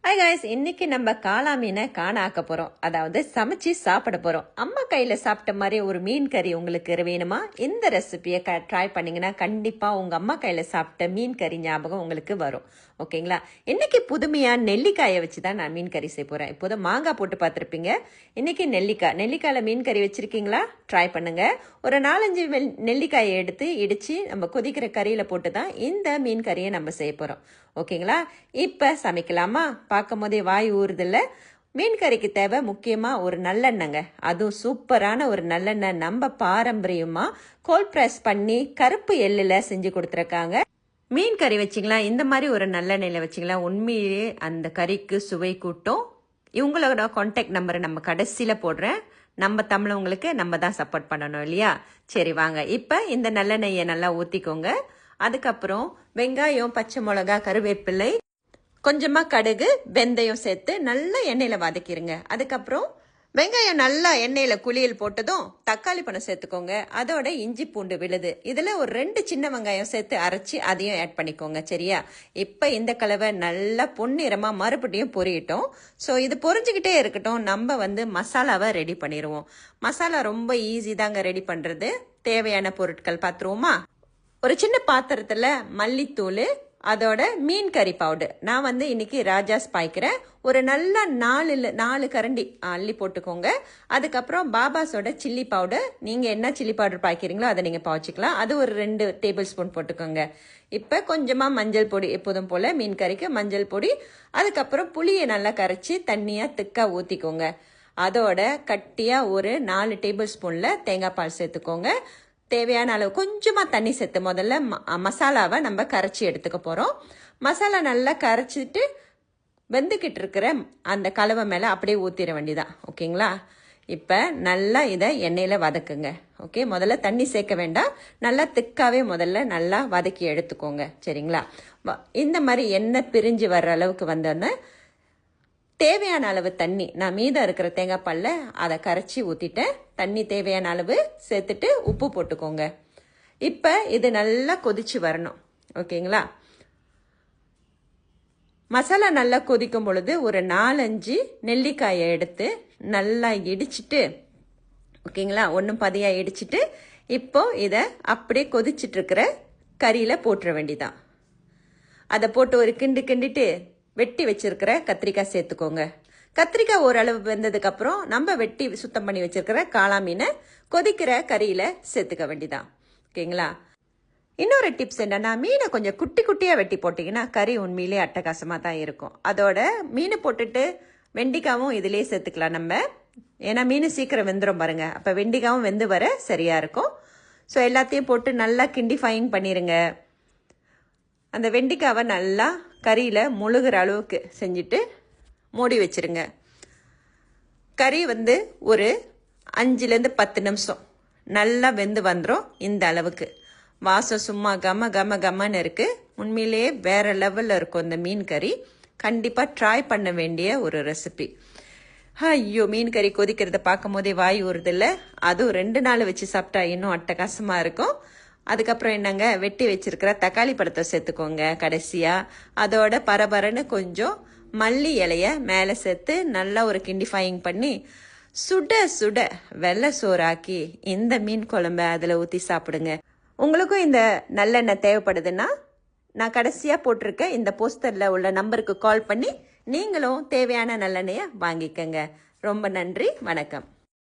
Hi guys, இன்னைக்கு நம்ம காளா மீனை ஆக்க போறோம். அதாவது சமைச்சு சாப்பிட போறோம். அம்மா கையில சாப்பிட்ட மாதிரி ஒரு மீன் கறி உங்களுக்கு வேணுமா? இந்த ரெசிபியை ட்ரை பண்ணீங்கன்னா கண்டிப்பா உங்க அம்மா கையில சாப்பிட்ட மீன் கறி ஞாபகம் உங்களுக்கு வரும். ஓகேங்களா? இன்னைக்கு புதுமையா நெல்லிக்காயை வச்சுதான் நான் மீன் கறி செய்ய போறேன். இப்போதான் மாங்காய் போட்டு பார்த்துருப்பீங்க. இன்னைக்கு நெல்லிக்காயில மீன் கறி வச்சிருக்கீங்களா? ட்ரை பண்ணுங்க. ஒரு 4-5 நெல்லிக்காயை எடுத்து இடிச்சு நம்ம கொதிக்கிற கறியில போட்டு தான் இந்த மீன் கறியை நம்ம செய்ய போறோம். ஓகேங்களா? இப்ப சமைக்கலாமா? பார்க்கும் போதே வாய் ஊறுதில்ல. மீன் கறிக்கு தேவை முக்கியமா ஒரு நல்லெண்ணெய்ங்க. அதுவும் சூப்பரான ஒரு நல்லெண்ணெய். நம்ம பாரம்பரியமா கோல்ட் பிரஸ் பண்ணி கருப்பு எள்ளுல செஞ்சு கொடுத்துருக்காங்க. மீன் கறி வச்சிங்களா, இந்த மாதிரி ஒரு நல்லெண்ணெயில வச்சிங்களா, உண்மையிலேயே அந்த கறிக்கு சுவை கூட்டும். இவங்களோட கான்டாக்ட் நம்பரை நம்ம கடைசியில போடுறேன். நம்ம தமிழவங்களுக்கு நம்ம தான் சப்போர்ட் பண்ணணும் இல்லையா? சரி வாங்க, இப்ப இந்த நல்லெண்ணெயை நல்லா ஊத்திக்கோங்க. அதுக்கப்புறம் வெங்காயம், பச்சை மிளகா, கருவேப்பிள்ளை, கொஞ்சமா கடுகு, வெந்தயம் சேர்த்து நல்லா எண்ணெயில வதக்கிடுங்க. அதுக்கப்புறம் வெங்காயம் நல்லா எண்ணெயில குளியல் போட்டதும் தக்காளி பழம் சேர்த்துக்கோங்க. அதோட இஞ்சி பூண்டு விழுது, இதுல ஒரு 2 சின்ன வெங்காயம் சேர்த்து அரைச்சி அதையும் ஆட் பண்ணிக்கோங்க. சரியா? இப்ப இந்த கலவை நல்லா பொன்னிறமா மறுபடியும் பொரியட்டும். ஸோ இது பொரிஞ்சுக்கிட்டே இருக்கட்டும். நம்ம மசாலாவை ரெடி பண்ணிடுவோம். மசாலா ரொம்ப ஈஸி தாங்க ரெடி பண்றது. தேவையான பொருட்கள் பார்த்துருவோமா? ஒரு சின்ன பாத்திரத்துல மல்லித்தூள், அதோட மீன் கறி பவுடர். நான் இன்னைக்கு ராஜாஸ் பாய்க்கிறேன். ஒரு நல்ல 4 கரண்டி அள்ளி போட்டுக்கோங்க. அதுக்கப்புறம் பாபாஸோட சில்லி பவுடர், நீங்க என்ன சில்லி பவுடர் பாய்க்கிறீங்களோ அதை நீங்க பாய்ச்சிக்கலாம். அது ஒரு 2 டேபிள் ஸ்பூன் போட்டுக்கோங்க. இப்ப கொஞ்சமா மஞ்சள் பொடி, எப்போதும் போல மீன் கறிக்கு மஞ்சள் பொடி. அதுக்கப்புறம் புளியை நல்லா கரைச்சி தண்ணியா திக்கா ஊத்திக்கோங்க. அதோட கட்டியா ஒரு 4 டேபிள் ஸ்பூன்ல தேங்காய் பால் சேர்த்துக்கோங்க. தேவையான அளவு கொஞ்சமா தண்ணி சேர்த்து முதல்ல மசாலாவை நம்ம கரைச்சி எடுத்துக்க போறோம். மசாலா நல்லா கரைச்சிட்டு வெந்துக்கிட்டு இருக்கிற அந்த கலவை மேல அப்படியே ஊத்திட வேண்டியதான். ஓகேங்களா? இப்ப நல்லா இதை எண்ணெயில வதக்குங்க. ஓகே, முதல்ல தண்ணி சேர்க்க வேண்டாம். நல்லா திக்காவே முதல்ல நல்லா வதக்கி எடுத்துக்கோங்க. சரிங்களா? இந்த மாதிரி எண்ணெய் பிரிஞ்சு வர்ற அளவுக்கு வந்தோன்னே தேவையான அளவு தண்ணி, நான் மீதம் இருக்கிற தேங்காய் பால்ல அதை கரைச்சி ஊத்திட்டேன். தண்ணி தேவையான அளவு சேர்த்துட்டு உப்பு போட்டுக்கோங்க. இப்ப இது நல்லா கொதிச்சு வரணும். ஓகேங்களா? மசாலா நல்லா கொதிக்கும் பொழுது ஒரு 4-5 நெல்லிக்காயை எடுத்து நல்லா இடிச்சிட்டு, ஓகேங்களா, ஒன்றும் பதியா இடிச்சிட்டு இப்போ இதை அப்படியே கொதிச்சிட்டு இருக்கிற கறியில போட்டுற வேண்டிதான். அதை போட்டு ஒரு கிண்டிட்டு வெட்டி வச்சிருக்கிற கத்திரிக்காய் சேர்த்துக்கோங்க. கத்திரிக்காய் ஓரளவு வெந்ததுக்கு அப்புறம் நம்ம வெட்டி சுத்தம் பண்ணி வச்சிருக்கிற காளா மீனை கொதிக்கிற கறியில சேர்த்துக்க வேண்டிதான். ஓகேங்களா? இன்னொரு டிப்ஸ் என்னன்னா, மீனை கொஞ்சம் குட்டி குட்டியா வெட்டி போட்டீங்கன்னா கறி உண்மையிலே அட்டகாசமா தான் இருக்கும். அதோட மீனை போட்டுட்டு வெண்டிக்காவும் இதுலயே சேர்த்துக்கலாம் நம்ம. ஏன்னா மீன் சீக்கிரம் வெந்துடும் பாருங்க. அப்ப வெண்டிக்காவும் வெந்து வர சரியா இருக்கும். ஸோ எல்லாத்தையும் போட்டு நல்லா கிண்டி ஃப்ரைங் பண்ணிருங்க. அந்த வெண்டிக்காவை நல்லா கறியில் முழுகிற அளவுக்கு செஞ்சுட்டு மூடி வச்சிருங்க. கறி ஒரு 5-10 நிமிஷம் நல்லா வெந்து வந்துடும். இந்த அளவுக்கு வாசம் சும்மா கமன்னு இருக்கு. உண்மையிலேயே வேற லெவலில் இருக்கும் இந்த மீன் கறி. கண்டிப்பாக ட்ரை பண்ண வேண்டிய ஒரு ரெசிபி. ஐயோ, மீன் கறி கொதிக்கிறத பார்க்கும் போதே வாய் ஊறுதில்ல. அதுவும் 2 நாள் வச்சு சாப்பிட்டா இன்னும் அட்டகாசமாக இருக்கும். அதுக்கப்புறம் என்னங்க, வெட்டி வச்சிருக்கிற தக்காளி பழத்தை சேர்த்துக்கோங்க கடைசியா. அதோட பரபரன்னு கொஞ்சம் மல்லி இலைய மேலே சேர்த்து நல்லா ஒரு கிண்டி ஃப்ரைங் பண்ணி சுட வெள்ளை சோறாக்கி இந்த மீன் குழம்ப அதில் ஊற்றி சாப்பிடுங்க. உங்களுக்கும் இந்த நல்லெண்ணெய் தேவைப்படுதுன்னா நான் கடைசியாக போட்டிருக்க இந்த போஸ்டரில் உள்ள நம்பருக்கு கால் பண்ணி நீங்களும் தேவையான நல்லெண்ணெயை வாங்கிக்கங்க. ரொம்ப நன்றி, வணக்கம்.